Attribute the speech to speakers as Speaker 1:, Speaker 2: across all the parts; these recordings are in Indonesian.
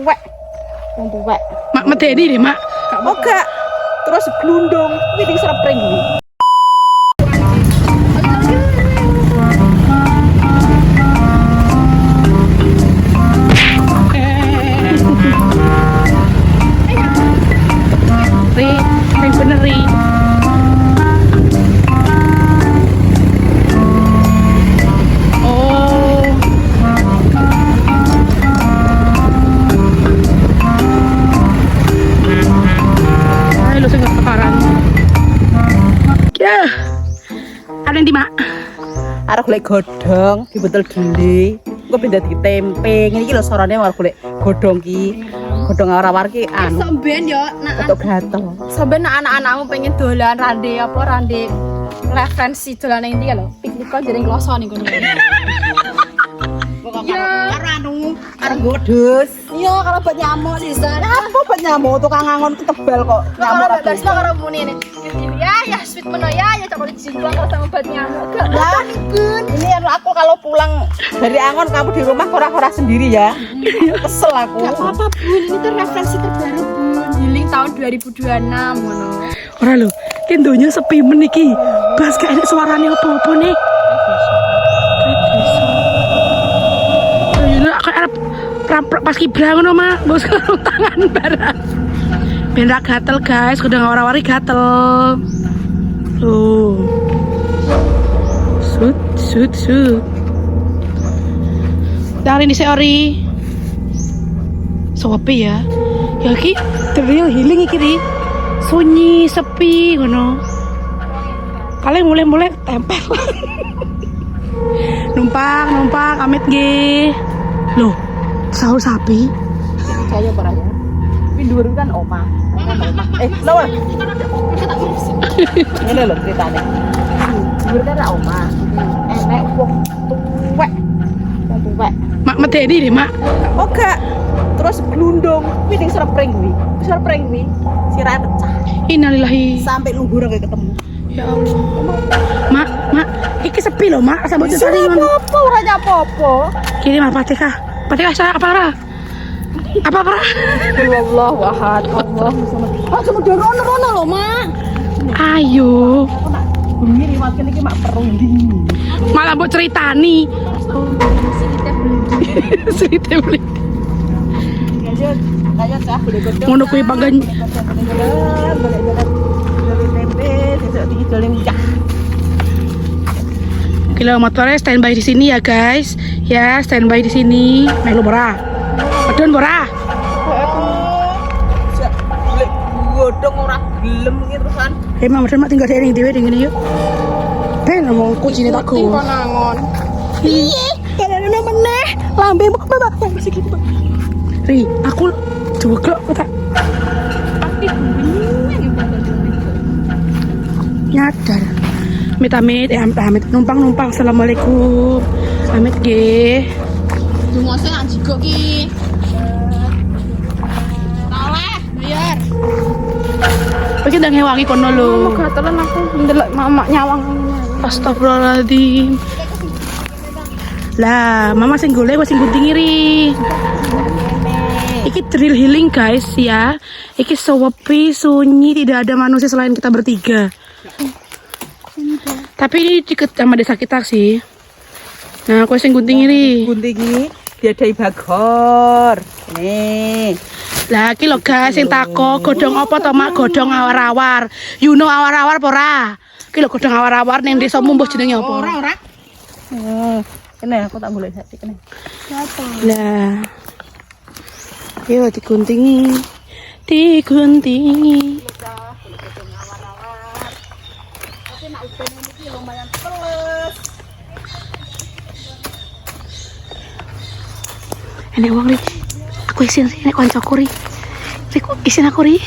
Speaker 1: tuwek. Wong tuwek.
Speaker 2: Mak medeni deh, Mak.
Speaker 1: Oke. Terus glundung kuwi ning Srepring kuwi.
Speaker 2: Ri bener Ri. Oh. Ayo lu sing kekaran. Ya. Ada yang di Mak?
Speaker 1: Arep golek godhong dibetul gede. Engko pindah di tempe. Ngene iki lho sorone arep golek godhong ki. Godhong awar-awar ki anu.
Speaker 3: Samben yo
Speaker 1: Untuk gatel.
Speaker 3: samben anak-anakmu pengen dolan rande referensi dolan yang dia lho. Piknik kok jering kloso ning kono.
Speaker 1: Ya, karo anu, karo wedhus.
Speaker 3: Iya, karo obat nyamuk sisan.
Speaker 1: Apa obat nyamuk tukang angon ku tebal kok. Nyamuk
Speaker 3: Nyamuk
Speaker 1: ra
Speaker 3: terus karo muni ini. Ya, sweet meno ya cok dijual karo sama obat nyamuk.
Speaker 1: Lah, ini aku kalau pulang dari Angon kamu di rumah ora sendiri ya. Kesel aku.
Speaker 3: Gak apa-apa, Bun. Ini tuh referensi terbaru, Bun. Healing tahun 2026 ngono.
Speaker 2: Ora lho, ki donya sepi men iki. Bas gak enek suarane opo-opo nih. Yo aku arep pas kibra ngono Mak, bos tangan barang. Ben ra gatel guys, kudu ngawar-wari gatel. Loh. Sut. Dari ini ori. Sopi ya. Ya ki the real healing iki Ri. Sunyi, sepi ngono. Kalian mulai tempel. numpang amit nggih. Loh, sahur sapi.
Speaker 1: Saya ora ya. Kuwi dhuwur kan omah. Lho. Ngene lho ceritane. Dhuwur kan omah. Enek wong tuwek. Wong tuwek.
Speaker 2: Mak medeni deh, Mak.
Speaker 1: Oke. Terus glundung kuwi ning Srepring kuwi. Srepring kuwi sirahe pecah.
Speaker 2: Innalillahi.
Speaker 1: Sampai luhur kayak ketemu.
Speaker 2: Ya Allah. Mak, iki sepi loh, Mak. Sambut tadi ngono.
Speaker 1: Apa ora nyapo-apa.
Speaker 2: Kini Mak Fatihah. Fatihah saya apa ora? Apa?
Speaker 1: Wallahu ahad. Allah samad. Ah, cuma rono lho, Mak.
Speaker 2: Ayo.
Speaker 1: Aku nak bengi riwat kene iki mak perunding.
Speaker 2: Malah mbok ceritani. Cerita beli.
Speaker 1: Lanjut cah boleh godhong.
Speaker 2: Ngono kuwi panggan.
Speaker 1: Boleh tempe, sesuk iki dolen cah.
Speaker 2: Kilo motornya standby di sini ya guys. Ya, standby di sini. Melu bora. Pedon bora.
Speaker 1: Boleh godhong ora gelem iki terusan.
Speaker 2: Mak tinggal di ning dhewe ngene yuk. Ben ngomong kucine tak go.
Speaker 3: Konangon.
Speaker 2: Piye? Kadane meneh. Lambemu Bapak bersih gitu, Pak. Ri, aku juga tak nyadar. Amit numpang. Assalamualaikum. Amit nggih.
Speaker 3: Dungo sing anjigo ki. Oleh, bayar.
Speaker 2: Iki ndang ngewangi kono lho.
Speaker 3: Gatelan aku ndelok mamak nyawang.
Speaker 2: Astagfirullahaladzim. Lah, mama sing golek wis sing gunting iri. Iki drill healing guys ya. Iki sepi, sunyi, tidak ada manusia selain kita bertiga. Tapi ini deket sama desa kita sih. Nah, aku sing gunting iri.
Speaker 1: Gunting iki diadai Bagor. Nih.
Speaker 2: Lah iki lho guys sing tako godhong apa to Mak? Godhong awar-awar. You know awar-awar apa ora? Iki lho godhong awar-awar ning desamu mbah jenenge apa?
Speaker 3: Ora.
Speaker 1: Kene aku tak golek sak kene.
Speaker 2: Lah. Yo diguntingi. Enek wong Ri. Aku isin nek kancaku Ri. Isin aku Ri.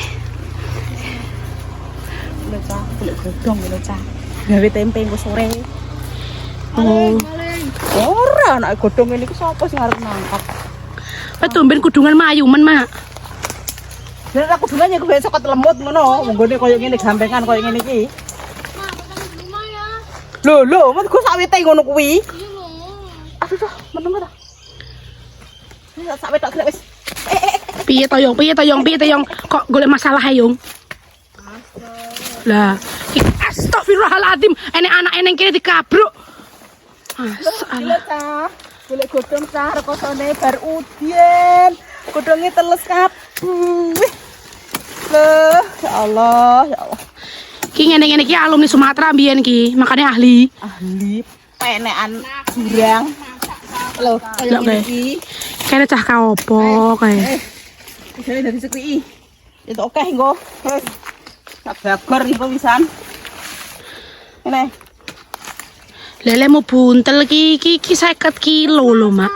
Speaker 1: Lho cah, golek godhong lho cah. Gawe tempe engko sore.
Speaker 2: Oh.
Speaker 1: Ora anak godhong ini ku sapa sing arep nangkap.
Speaker 2: Pak tumben kudungan mayumen, Mak.
Speaker 1: Nek aku kudungan ya ku besok lemut ngono. Nggone koyo ngene gambengan koyo ngene iki. Lho, menku sawite ngono kuwi. Aduh, meneng ta. Ini sak wetok grek wis.
Speaker 2: Piye to Yung? Kok golek masalah ya, Yung? Lah, astagfirullahaladzim, enek anak eneng kene dikabruk.
Speaker 1: Gila ta. Golek godhong ta rekosone bar udien. Godhonge teles kabeh. Loh, ya Allah.
Speaker 2: Ki ngene-ngene ki alumni Sumatera mbiyen ki, makanya ahli.
Speaker 1: Ahli penekan jurang. Loh,
Speaker 2: Lho kae. Kene cah ka opo kae.
Speaker 1: Jadi dari sekui. Itu oke nggo. Wes. Tak bagor iku pisan. Ini.
Speaker 2: Lele mau buntel ki 50 kilo lho, Mak.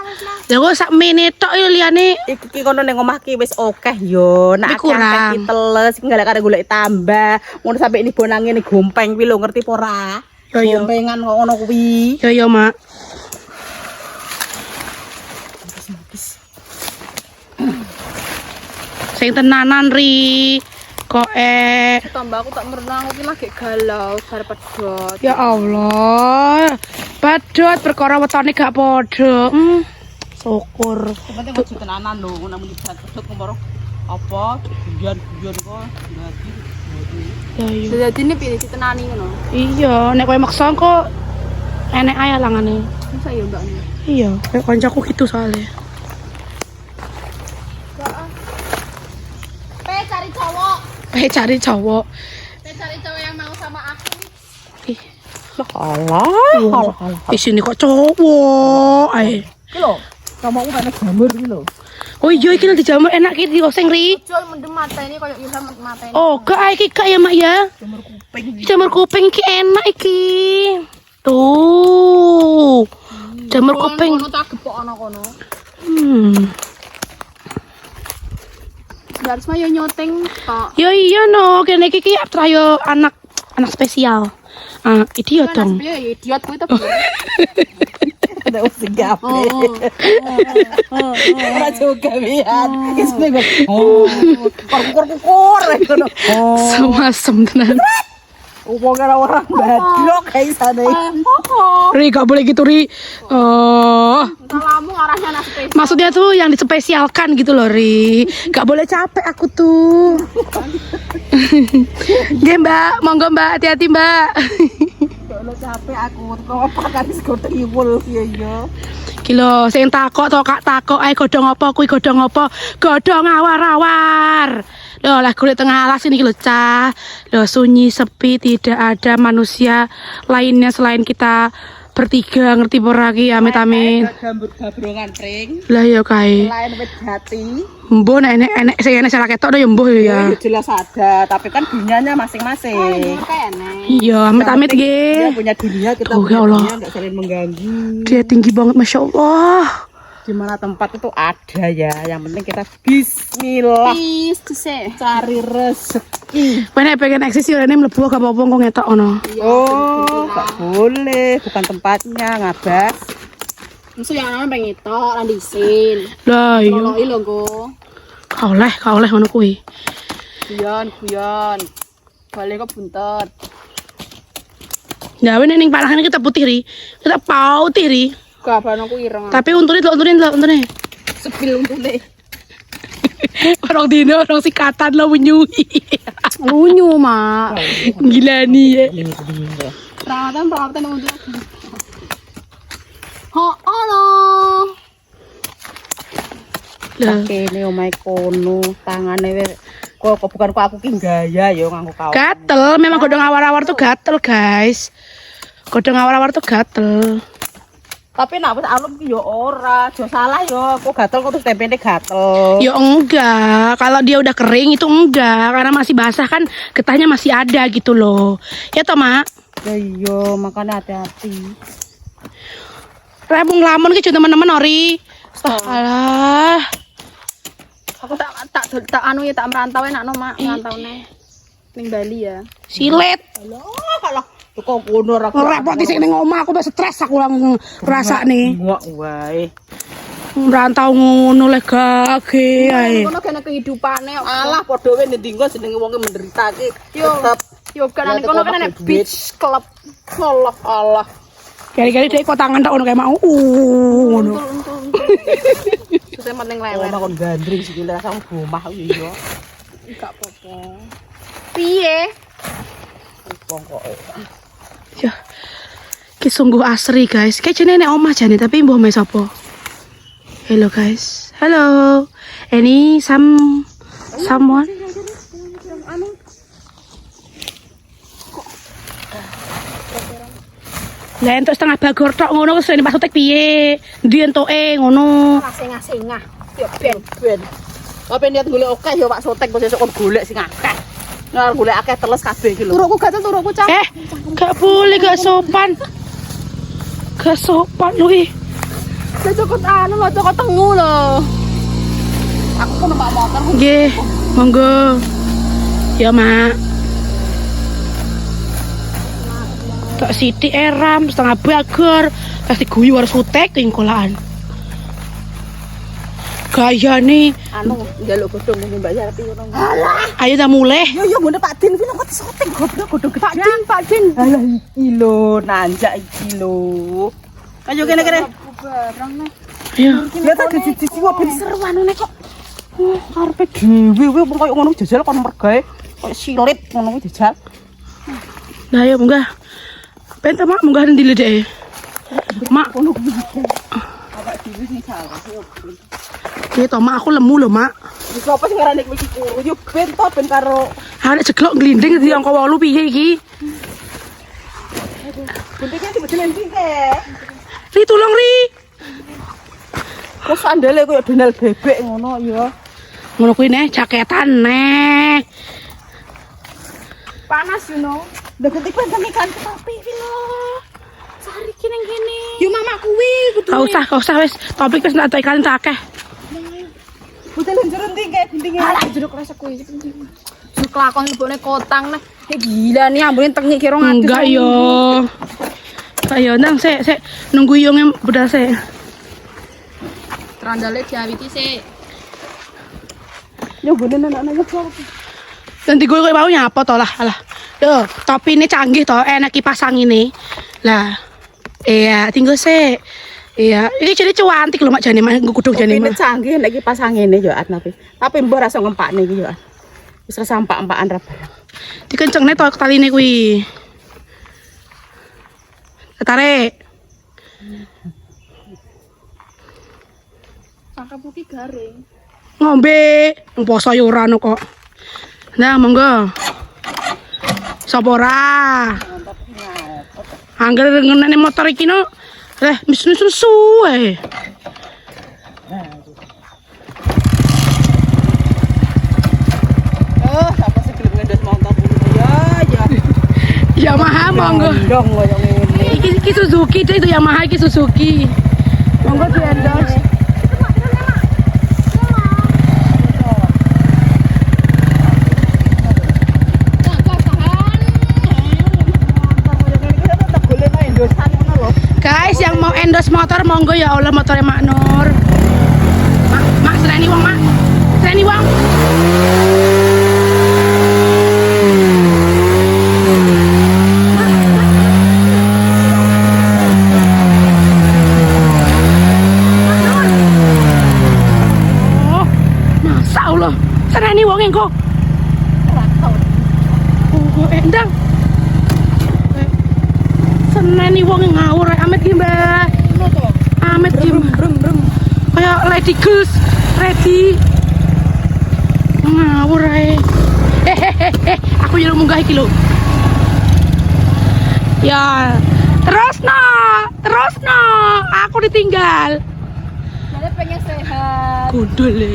Speaker 2: Lah kok sak menit tok yo liyane.
Speaker 1: Iki kono ning omah ki wis akeh yo. Nek
Speaker 2: Tapi kurang.
Speaker 1: akeh teles enggak ada golek tambah. Ngono sampe ini bonang ngene gompeng kuwi lho ngerti apa ora?
Speaker 2: Yo, yo.
Speaker 1: Gompengan kok ngono kuwi.
Speaker 2: Yo Mak. Sing tenanan ri. Kok
Speaker 3: Tambah aku tak merenang aku ki lagi galau bar pedot.
Speaker 2: ya Allah. Padot perkara wetone gak padha. Syukur.
Speaker 1: Penting kok tenanan lho, ngono muni pedot ngomong apa guyon-guyon kok dadi.
Speaker 2: Ya iya.
Speaker 3: Dadi ini piye ditenani ngono.
Speaker 2: Iya, nek kowe maksa kok enek ae langane.
Speaker 3: Masa ya mbak ini?
Speaker 2: Iya, kayak koncoku gitu soalnya.
Speaker 3: Cari cowok.
Speaker 2: Cari cowok.
Speaker 3: Cari cowok yang mau sama aku.
Speaker 2: Ih,
Speaker 1: Allah.
Speaker 2: di sini kok cowok. Ae.
Speaker 1: Iki lho, kamu kan jamur iki lho.
Speaker 2: Oh iya, iki lho dijamur enak iki dioseng ri.
Speaker 3: Jual mendem mata ini kayak Ilham mata ini.
Speaker 2: Oh, gak ae iki gak ya, Mak ya.
Speaker 1: Jamur kuping.
Speaker 2: Jamur kuping iki enak iki. Tuh. Jamur kuping.
Speaker 3: Kono tak gepok ana kono. Harus mah yo nyoteng tok.
Speaker 2: Yo iya no, kene iki trayo anak spesial. Idiot dong.
Speaker 3: Ya idiot kuwi to.
Speaker 1: Ada usik gawe. Ora juga lihat. Isne kok. Kur ngono.
Speaker 2: Semasem tenan.
Speaker 1: Wong orang badrok kayak sana.
Speaker 2: Ri, gak boleh gitu Ri.
Speaker 3: Salamu arahnya anak spesial.
Speaker 2: Maksudnya tuh yang dispesialkan gitu loh Ri. Gak boleh capek aku tuh. Oke Mbak, monggo Mbak, hati-hati Mbak.
Speaker 1: Kalau capek aku kok apa kan sekoteng iwul ya.
Speaker 2: Kilo, sing takok to Kak takok ae godhong apa kuwi godhong apa? Godhong awar-awar. Loh, lah golek tengah alas ini lho cah. Loh, sunyi sepi, tidak ada manusia lainnya selain kita bertiga, ngerti ora ki amit-amit.
Speaker 1: Gambur gabrongan pring.
Speaker 2: Lah ya kae.
Speaker 1: Lain wit jati.
Speaker 2: Mbok nek enek sing enek salah ketok ya mbuh ya.
Speaker 1: Jelas ada, tapi kan dunianya masing-masing.
Speaker 2: Iya, amit-amit
Speaker 1: Dia
Speaker 2: nggih.
Speaker 1: punya dunia, kita
Speaker 2: Tuh,
Speaker 1: punya
Speaker 2: ya Allah.
Speaker 1: dunia, nggak saling mengganggu.
Speaker 2: Dia tinggi banget Masya Allah.
Speaker 1: Di mana tempat itu ada ya, yang penting kita bismillah cari rezeki.
Speaker 2: Pengen pengen eksis ya ini mlebu gak apa-apa kok ngetok ono.
Speaker 1: Oh, nggak boleh, bukan tempatnya ngabas.
Speaker 3: Musuh yang namanya pengen tok lan disin.
Speaker 2: Lah iya.
Speaker 3: Kalau ilo go.
Speaker 2: Ka oleh ngono kuwi.
Speaker 3: Guyon. Balik kok buntet.
Speaker 2: Ya wene ning parahane kita putih ri. Kita putih ri.
Speaker 3: Gaban aku ireng.
Speaker 2: Tapi untunin untune.
Speaker 3: Sepil untune.
Speaker 2: Orang dino orang sikatan lo menyui.
Speaker 3: Lunyu, Mak.
Speaker 2: Gila nih ya.
Speaker 3: Perawatan untuk. Halo.
Speaker 2: Lah,
Speaker 1: Kene omahe kono, tangane kok bukan kok aku ki gaya ya nganggo kaos.
Speaker 2: gatel, memang godhong awar-awar tuh gatel, guys. Godhong awar-awar tuh gatel.
Speaker 1: Tapi nak wis alum ki yo ora, aja salah yo, kok gatel kok terus tempene gatel.
Speaker 2: Ya enggak, kalau dia udah kering itu enggak, karena masih basah kan getahnya masih ada gitu loh. Ya toh, Mak?
Speaker 1: Ya iya, makanya hati-hati.
Speaker 2: Rebung lamun ki teman-teman ori. Alah.
Speaker 3: Aku tak anu ya tak merantau enakno, Mak, merantaune. Ning Bali ya.
Speaker 2: Silet.
Speaker 1: Alah, kok ngono ora
Speaker 2: Repot sing ning omah aku udah stres aku langsung ngrasakne.
Speaker 1: Ngok wae.
Speaker 2: Merantau ngono le gage ae.
Speaker 3: Ngono kene kehidupane kok.
Speaker 1: Alah padha wae ndinggo jenenge wonge menderita ki. Tetep
Speaker 3: Yo kan kono kan nek beach club.
Speaker 1: Allah.
Speaker 2: Kali-kali dhek kok tangan tak ono kayak mau ngono.
Speaker 3: Untul. Terus penting
Speaker 1: Oh,
Speaker 3: lewer.
Speaker 1: kon gandring sih kita rasa gomah iya.
Speaker 3: Enggak apa-apa. Piye?
Speaker 1: Pokoke.
Speaker 2: Ya. Ki sungguh asri guys. Kayak jenenge nek omah jane tapi mbah omahe sapa? Hello guys. Hello. Any someone? Lah entuk setengah bagor tok ngono wis ini pas utek piye? Ndi entuke ngono.
Speaker 3: Sengah-sengah.
Speaker 1: Yo ben. Apa niat golek akeh ya Pak Sotek kok sesuk kon golek sing akeh. Ngar golek akeh teles kabeh iki lho.
Speaker 3: Turuku gatel turuku cah.
Speaker 2: Gak boleh gak sopan. Gak sopan lu ih.
Speaker 3: Cocok anu lho, cocok tengu lho.
Speaker 1: Aku kan numpak motor.
Speaker 2: Nggih, monggo. Ya, Mak. Tak sithik eram setengah bagor, pasti guyu harus utek ing kolaan. Gayane
Speaker 1: Anu njaluk godhong ngene Mbak Yarti ngono.
Speaker 2: ayo ta muleh.
Speaker 1: Yo ngene Pak Din kuwi kok Sotek goblok godhong gede. Pak Din. Alah iki lho, nanjak iki lho. Ayo kene-kene.
Speaker 3: Barang nih.
Speaker 2: Ayo.
Speaker 1: Ya tak dadi kok ben seru anune kok. Karepe dhewe kuwi wong koyo ngono jajal kon mergae. Koyo silit ngono kuwi jajal.
Speaker 2: Nah, ayo munggah. Penta Mak munggah ndi le dek. Mak,
Speaker 1: Ngono kuwi. Awak dhewe sing salah yo.
Speaker 2: piye to Mak aku lemu lho Mak.
Speaker 1: Wis apa sing ngarani kuwi kuru yo ben to ben karo
Speaker 2: Arek jeglok glinding di angka 8 piye iki?
Speaker 1: bentuknya tiba-tiba iki ke.
Speaker 2: Ri tulung Ri.
Speaker 1: Kok sandale koyo donal bebek ngono ya.
Speaker 2: Ngono kuwi neh jaketan neh.
Speaker 3: Panas you know.
Speaker 1: Lah ketik ben ikan topi iki lho.
Speaker 3: Sari kene kene.
Speaker 1: Yo mama kuwi kudu.
Speaker 2: Gak usah wis. Topik wis tak kalian tak akeh.
Speaker 1: Budal njero ndi kae gendinge.
Speaker 3: Alah jeruk rasa kuwi. Jeruk lakon lebone kotang nih. Gila nih ambune tengi kira ngatus.
Speaker 2: Enggak yo. Ayo nang sik nunggu yonge budal sik.
Speaker 3: Trandale diawiti sik.
Speaker 1: Yo gone anak-anak kok.
Speaker 2: Nanti gue mau nyapa to lah. Alah. Duh, topi ini canggih to, enak kipas angin ini. Lah. Iya, tinggal sik. Iya, ini jadi cuantik lho Mak jane Mak gudung jane
Speaker 1: Ini
Speaker 2: Mak.
Speaker 1: canggih nek iki pas angene yo Atnapi. Tapi mbok rasa ngempakne iki yo. Wis rasa empak-empakan rep.
Speaker 2: Dikencengne to taline kuwi. Tarik.
Speaker 3: Cangkemmu ki garing.
Speaker 2: Ngombe, wong poso yo ora ono kok. Nah, monggo. Sapa ora? Angger ngenane motor iki no. Mesin suwe.
Speaker 1: Oh, apa sih gelem ngendos motor ya ya.
Speaker 2: Yamaha monggo.
Speaker 1: Dong koyo ngene.
Speaker 2: Iki Suzuki deh itu Yamaha iki Suzuki. Monggo di endorse. Guys, yang mau endorse motor monggo ya Allah motornya Mak Nur. Mak sereni wong Mak. Sereni wong. Oh, masa Allah. Sereni wong engko. Oh, endang. Seneni wong ngawur amet iki, Mbak. Amet iki. Kayak Lady Goose, ready. Ngawur ae. Hehehe, aku yo munggah iki lho. Ya, terus no. Aku ditinggal.
Speaker 3: Jadi pengen sehat.
Speaker 2: Gondol le.